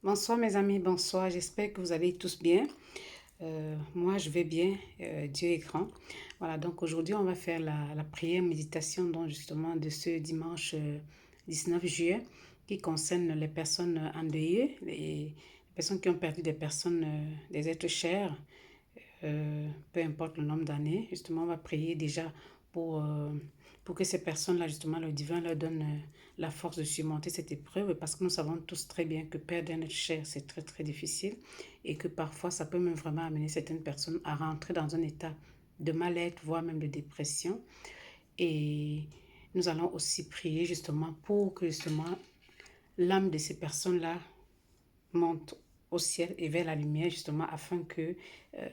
Bonsoir mes amis, bonsoir, j'espère que vous allez tous bien. Moi je vais bien, Dieu est grand. Voilà, donc aujourd'hui on va faire la prière méditation donc justement de ce dimanche 19 juillet qui concerne les personnes endeuillées, les personnes qui ont perdu des personnes, des êtres chers, peu importe le nombre d'années. Justement, on va prier déjà pour, euh, pour que ces personnes-là, justement, le divin leur donne la force de surmonter cette épreuve, parce que nous savons tous très bien que perdre un être cher, c'est très, très difficile, et que parfois, ça peut même vraiment amener certaines personnes à rentrer dans un état de mal-être, voire même de dépression. Et nous allons aussi prier justement pour que justement l'âme de ces personnes-là monte au ciel et vers la lumière, justement, afin que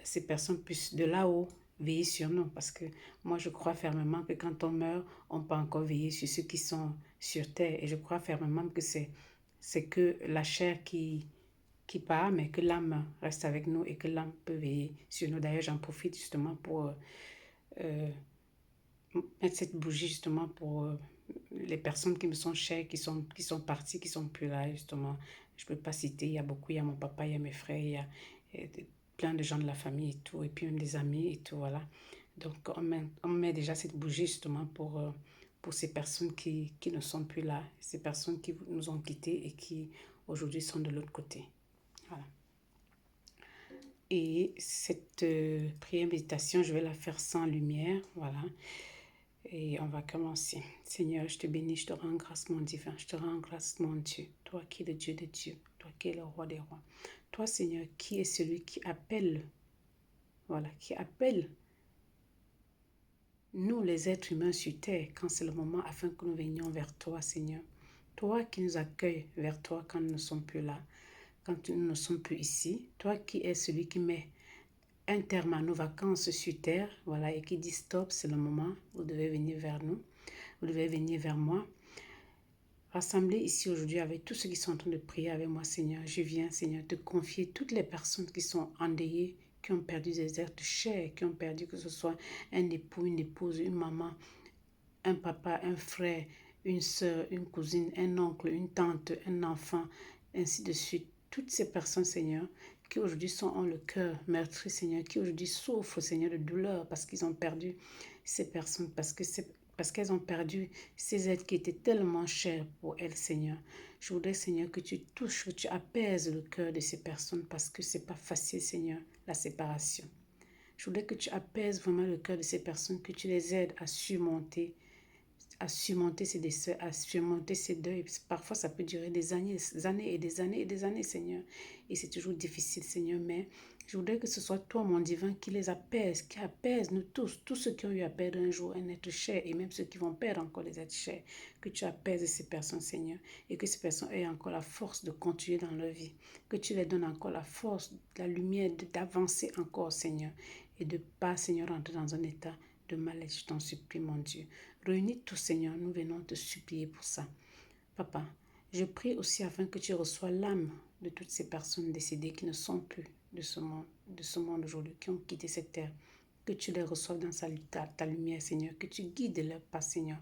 ces personnes puissent de là-haut veiller sur nous. Parce que moi, je crois fermement que quand on meurt, on peut encore veiller sur ceux qui sont sur terre. Et je crois fermement que c'est que la chair qui part, mais que l'âme reste avec nous et que l'âme peut veiller sur nous. D'ailleurs, j'en profite justement pour euh, mettre cette bougie justement pour les personnes qui me sont chères, qui sont parties, qui sont plus là, justement. Je ne peux pas citer, il y a beaucoup, il y a mon papa, il y a mes frères, il y a plein de gens de la famille et tout, et puis même des amis et tout, voilà. Donc, on met déjà cette bougie justement pour ces personnes qui ne sont plus là, ces personnes qui nous ont quittés et qui aujourd'hui sont de l'autre côté. Voilà. Et cette prière méditation, je vais la faire sans lumière, voilà. Et on va commencer. Seigneur, je te bénis, je te rends grâce, mon divin. Je te rends grâce, mon Dieu. Toi qui es le Dieu des dieux. Toi qui es le roi des rois. Toi, Seigneur, qui est celui qui appelle, voilà, qui appelle nous, les êtres humains sur terre, quand c'est le moment afin que nous venions vers toi, Seigneur. Toi qui nous accueilles vers toi quand nous ne sommes plus là, quand nous ne sommes plus ici. Toi qui es celui qui met un terme à nos vacances sur terre, voilà, et qui dit stop, c'est le moment, vous devez venir vers nous, vous devez venir vers moi. Rassemblés ici aujourd'hui avec tous ceux qui sont en train de prier avec moi, Seigneur. Je viens, Seigneur, te confier toutes les personnes qui sont endeuillées, qui ont perdu des êtres chers, qui ont perdu que ce soit un époux, une épouse, une maman, un papa, un frère, une soeur, une cousine, un oncle, une tante, un enfant, ainsi de suite. Toutes ces personnes, Seigneur, qui aujourd'hui ont le cœur meurtri, Seigneur, qui aujourd'hui souffrent, Seigneur, de douleur parce qu'ils ont perdu ces personnes, parce qu'elles ont perdu ces êtres qui étaient tellement chers pour elles, Seigneur. Je voudrais, Seigneur, que tu touches, que tu apaises le cœur de ces personnes parce que c'est pas facile, Seigneur, la séparation. Je voudrais que tu apaises vraiment le cœur de ces personnes, que tu les aides à surmonter ces décès, à surmonter ces deuils. Parfois, ça peut durer des années, des années et des années et des années, Seigneur. Et c'est toujours difficile, Seigneur. Mais je voudrais que ce soit toi, mon divin, qui les apaise, qui apaise nous tous ceux qui ont eu à perdre un jour un être cher, et même ceux qui vont perdre encore des êtres chers. Que tu apaises ces personnes, Seigneur. Et que ces personnes aient encore la force de continuer dans leur vie. Que tu leur donnes encore la force, la lumière d'avancer encore, Seigneur. Et de pas, Seigneur, entrer dans un état de mal-être, je t'en supplie, mon Dieu. Réunis tous, Seigneur, nous venons te supplier pour ça. Papa, je prie aussi afin que tu reçois l'âme de toutes ces personnes décédées qui ne sont plus de ce monde aujourd'hui, qui ont quitté cette terre. Que tu les reçoives dans ta lumière, Seigneur. Que tu guides leur pas, Seigneur.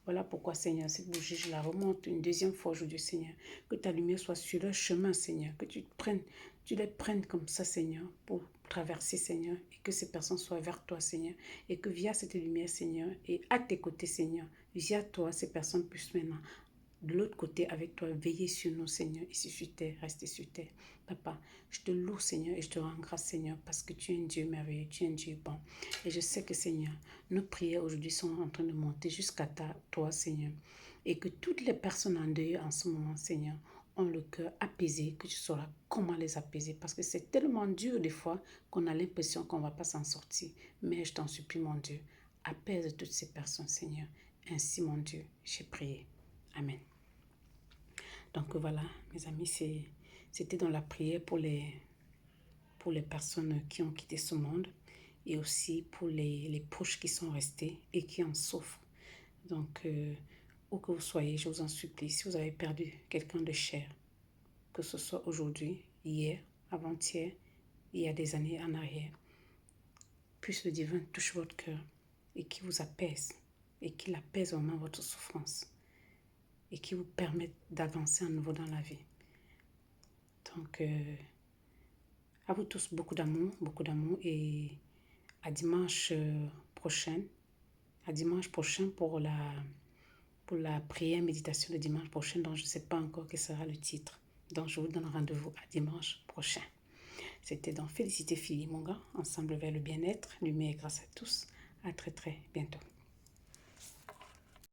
Voilà pourquoi, Seigneur, cette bougie, je la remonte une deuxième fois aujourd'hui, Seigneur. Que ta lumière soit sur leur chemin, Seigneur. Que tu les prennes comme ça, Seigneur, pour traverser, Seigneur. Et que ces personnes soient vers toi, Seigneur. Et que via cette lumière, Seigneur, et à tes côtés, Seigneur, via toi, ces personnes puissent maintenant de l'autre côté avec toi, veiller sur nous, Seigneur, ici sur terre, rester sur terre. Papa, je te loue, Seigneur, et je te rends grâce, Seigneur, parce que tu es un Dieu merveilleux, tu es un Dieu bon. Et je sais que, Seigneur, nos prières aujourd'hui sont en train de monter jusqu'à toi, Seigneur. Et que toutes les personnes en deuil en ce moment, Seigneur, ont le cœur apaisé, que tu sauras comment les apaiser. Parce que c'est tellement dur des fois qu'on a l'impression qu'on ne va pas s'en sortir. Mais je t'en supplie, mon Dieu, apaise toutes ces personnes, Seigneur. Ainsi, mon Dieu, j'ai prié. Amen. Donc voilà, mes amis, c'était dans la prière pour les personnes qui ont quitté ce monde et aussi pour les proches qui sont restés et qui en souffrent. Donc, où que vous soyez, je vous en supplie, si vous avez perdu quelqu'un de cher, que ce soit aujourd'hui, hier, avant-hier, il y a des années en arrière, puisse le divin toucher votre cœur et qui vous apaise et qu'il apaise vraiment votre souffrance et qui vous permette d'avancer à nouveau dans la vie. Donc, à vous tous, beaucoup d'amour et à dimanche prochain. À dimanche prochain pour la prière méditation de dimanche prochain, dont je ne sais pas encore quel sera le titre. Donc, je vous donne rendez-vous à dimanche prochain. C'était donc Félicité Fili Monga, ensemble vers le bien-être, lumière grâce à tous. À très très bientôt.